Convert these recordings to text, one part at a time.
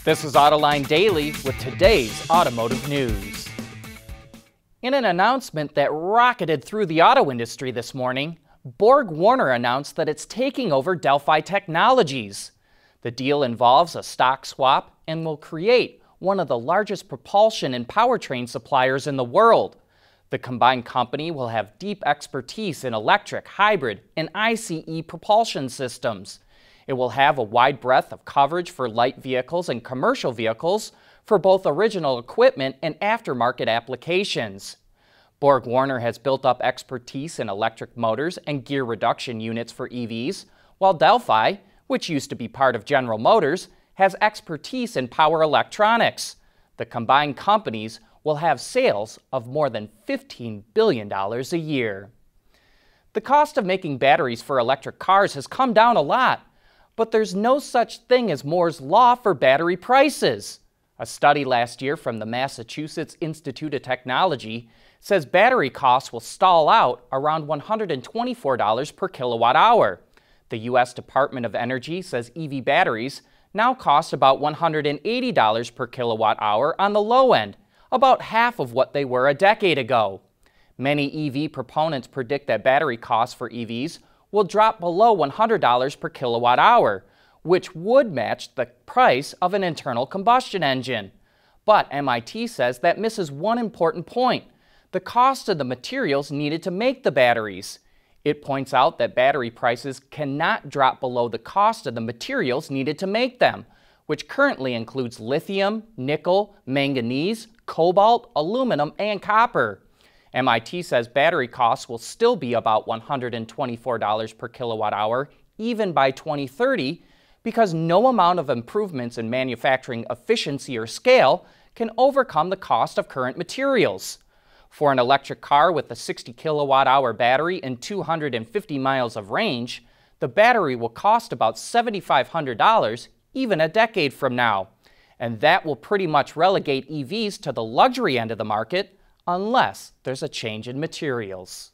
This is Autoline Daily with today's automotive news. In an announcement that rocketed through the auto industry this morning, BorgWarner announced that it's taking over Delphi Technologies. The deal involves a stock swap and will create one of the largest propulsion and powertrain suppliers in the world. The combined company will have deep expertise in electric, hybrid, and ICE propulsion systems. It will have a wide breadth of coverage for light vehicles and commercial vehicles for both original equipment and aftermarket applications. BorgWarner has built up expertise in electric motors and gear reduction units for EVs, while Delphi, which used to be part of General Motors, has expertise in power electronics. The combined companies will have sales of more than $15 billion a year. The cost of making batteries for electric cars has come down a lot, but there's no such thing as Moore's Law for battery prices. A study last year from the Massachusetts Institute of Technology says battery costs will stall out around $124 per kilowatt hour. The U.S. Department of Energy says EV batteries now cost about $180 per kilowatt hour on the low end, about half of what they were a decade ago. Many EV proponents predict that battery costs for EVs will drop below $100 per kilowatt hour, which would match the price of an internal combustion engine. But MIT says that misses one important point: the cost of the materials needed to make the batteries. It points out that battery prices cannot drop below the cost of the materials needed to make them, which currently includes lithium, nickel, manganese, cobalt, aluminum, and copper. MIT says battery costs will still be about $124 per kilowatt hour even by 2030 because no amount of improvements in manufacturing efficiency or scale can overcome the cost of current materials. For an electric car with a 60 kilowatt hour battery and 250 miles of range, the battery will cost about $7,500 even a decade from now. And that will pretty much relegate EVs to the luxury end of the market unless there's a change in materials.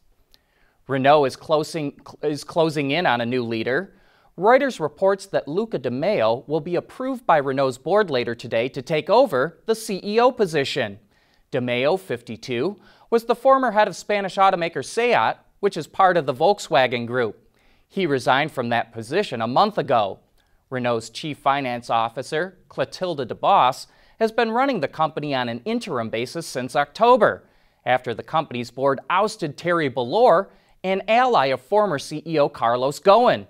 Renault is closing in on a new leader. Reuters reports that Luca De Meo will be approved by Renault's board later today to take over the CEO position. De Meo, 52, was the former head of Spanish automaker SEAT, which is part of the Volkswagen Group. He resigned from that position a month ago. Renault's chief finance officer, Clotilde de Boss, has been running the company on an interim basis since October, after the company's board ousted Thierry Bolloré, an ally of former CEO Carlos Ghosn.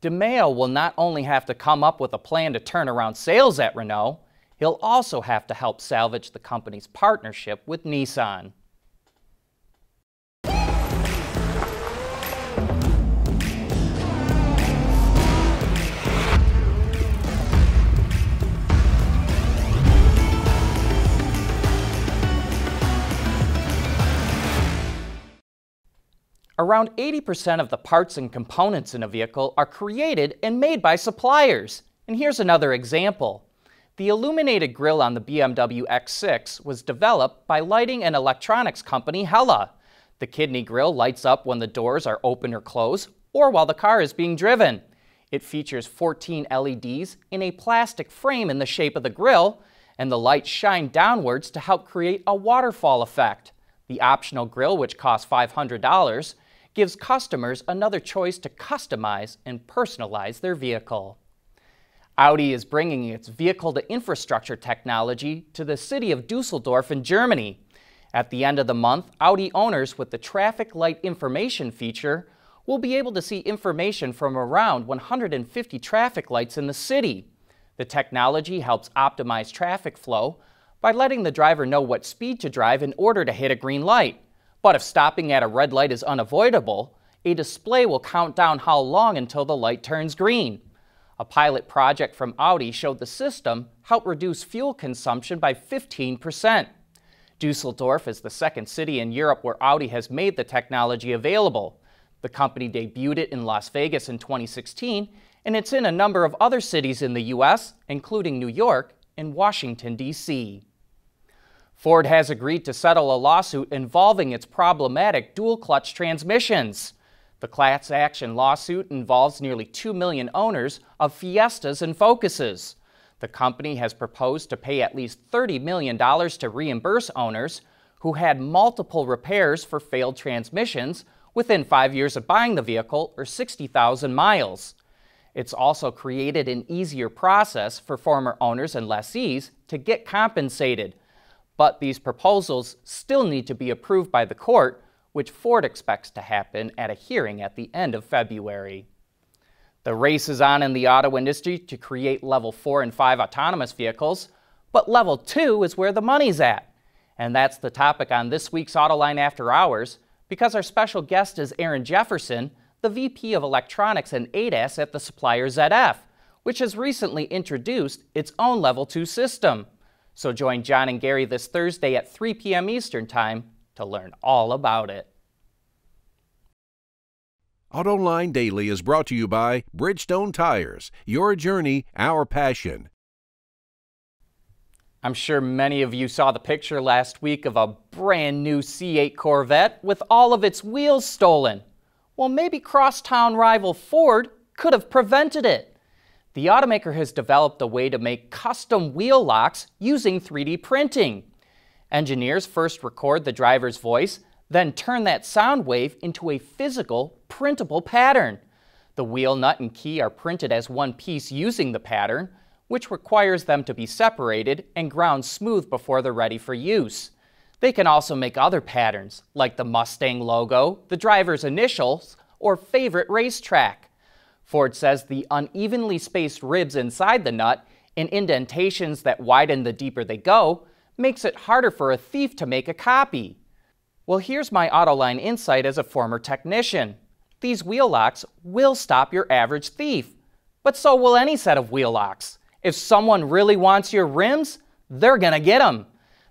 De Meo will not only have to come up with a plan to turn around sales at Renault, he'll also have to help salvage the company's partnership with Nissan. Around 80% of the parts and components in a vehicle are created and made by suppliers. And here's another example. The illuminated grille on the BMW X6 was developed by lighting and electronics company Hella. The kidney grille lights up when the doors are open or closed, or while the car is being driven. It features 14 LEDs in a plastic frame in the shape of the grille, and the lights shine downwards to help create a waterfall effect. The optional grille, which costs $500, gives customers another choice to customize and personalize their vehicle. Audi is bringing its vehicle-to-infrastructure technology to the city of Dusseldorf in Germany. At the end of the month, Audi owners with the traffic light information feature will be able to see information from around 150 traffic lights in the city. The technology helps optimize traffic flow by letting the driver know what speed to drive in order to hit a green light. But if stopping at a red light is unavoidable, a display will count down how long until the light turns green. A pilot project from Audi showed the system helped reduce fuel consumption by 15%. Dusseldorf is the second city in Europe where Audi has made the technology available. The company debuted it in Las Vegas in 2016, and it's in a number of other cities in the U.S., including New York and Washington, D.C. Ford has agreed to settle a lawsuit involving its problematic dual-clutch transmissions. The class action lawsuit involves nearly 2 million owners of Fiestas and Focuses. The company has proposed to pay at least $30 million to reimburse owners who had multiple repairs for failed transmissions within 5 years of buying the vehicle or 60,000 miles. It's also created an easier process for former owners and lessees to get compensated. But these proposals still need to be approved by the court, which Ford expects to happen at a hearing at the end of February. The race is on in the auto industry to create Level 4 and 5 autonomous vehicles, but Level 2 is where the money's at. And that's the topic on this week's Autoline After Hours, because our special guest is Aaron Jefferson, the VP of Electronics and ADAS at the supplier ZF, which has recently introduced its own Level 2 system. So join John and Gary this Thursday at 3 p.m. Eastern Time to learn all about it. Autoline Daily is brought to you by Bridgestone Tires. Your journey, our passion. I'm sure many of you saw the picture last week of a brand new C8 Corvette with all of its wheels stolen. Well, maybe crosstown rival Ford could have prevented it. The automaker has developed a way to make custom wheel locks using 3D printing. Engineers first record the driver's voice, then turn that sound wave into a physical, printable pattern. The wheel nut and key are printed as one piece using the pattern, which requires them to be separated and ground smooth before they're ready for use. They can also make other patterns, like the Mustang logo, the driver's initials, or favorite racetrack. Ford says the unevenly spaced ribs inside the nut and indentations that widen the deeper they go makes it harder for a thief to make a copy. Well, here's my Autoline insight as a former technician. These wheel locks will stop your average thief, but so will any set of wheel locks. If someone really wants your rims, they're gonna get them.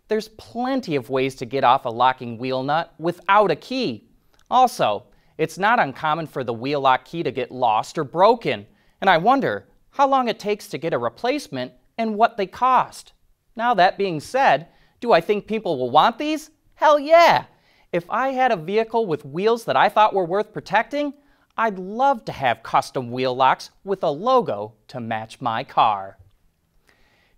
There's plenty of ways to get off a locking wheel nut without a key. Also, it's not uncommon for the wheel lock key to get lost or broken, and I wonder how long it takes to get a replacement and what they cost. Now that being said, do I think people will want these? Hell yeah! If I had a vehicle with wheels that I thought were worth protecting, I'd love to have custom wheel locks with a logo to match my car.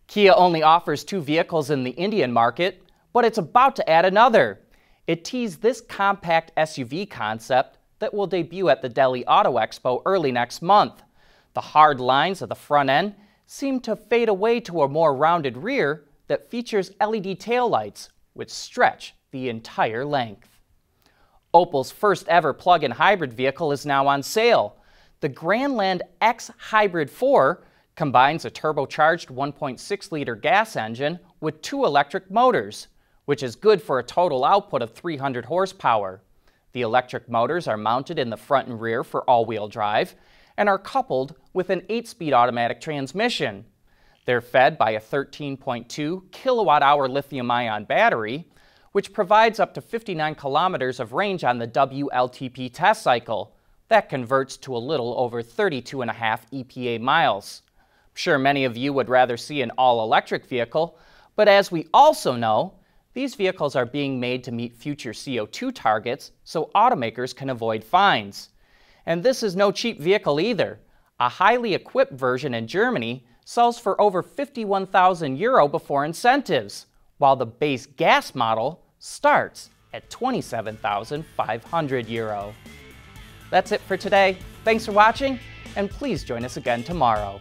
Kia only offers 2 vehicles in the Indian market, but it's about to add another. It teased this compact SUV concept that will debut at the Delhi Auto Expo early next month. The hard lines of the front end seem to fade away to a more rounded rear that features LED taillights, which stretch the entire length. Opel's first ever plug-in hybrid vehicle is now on sale. The Grandland X Hybrid 4 combines a turbocharged 1.6-liter gas engine with 2 electric motors, which is good for a total output of 300 horsepower. The electric motors are mounted in the front and rear for all-wheel drive and are coupled with an 8-speed automatic transmission. They're fed by a 13.2 kilowatt-hour lithium-ion battery, which provides up to 59 kilometers of range on the WLTP test cycle. That converts to a little over 32.5 EPA miles. I'm sure many of you would rather see an all-electric vehicle, but as we also know, these vehicles are being made to meet future CO2 targets so automakers can avoid fines. And this is no cheap vehicle either. A highly equipped version in Germany sells for over 51,000 euro before incentives, while the base gas model starts at 27,500 euro. That's it for today. Thanks for watching, and please join us again tomorrow.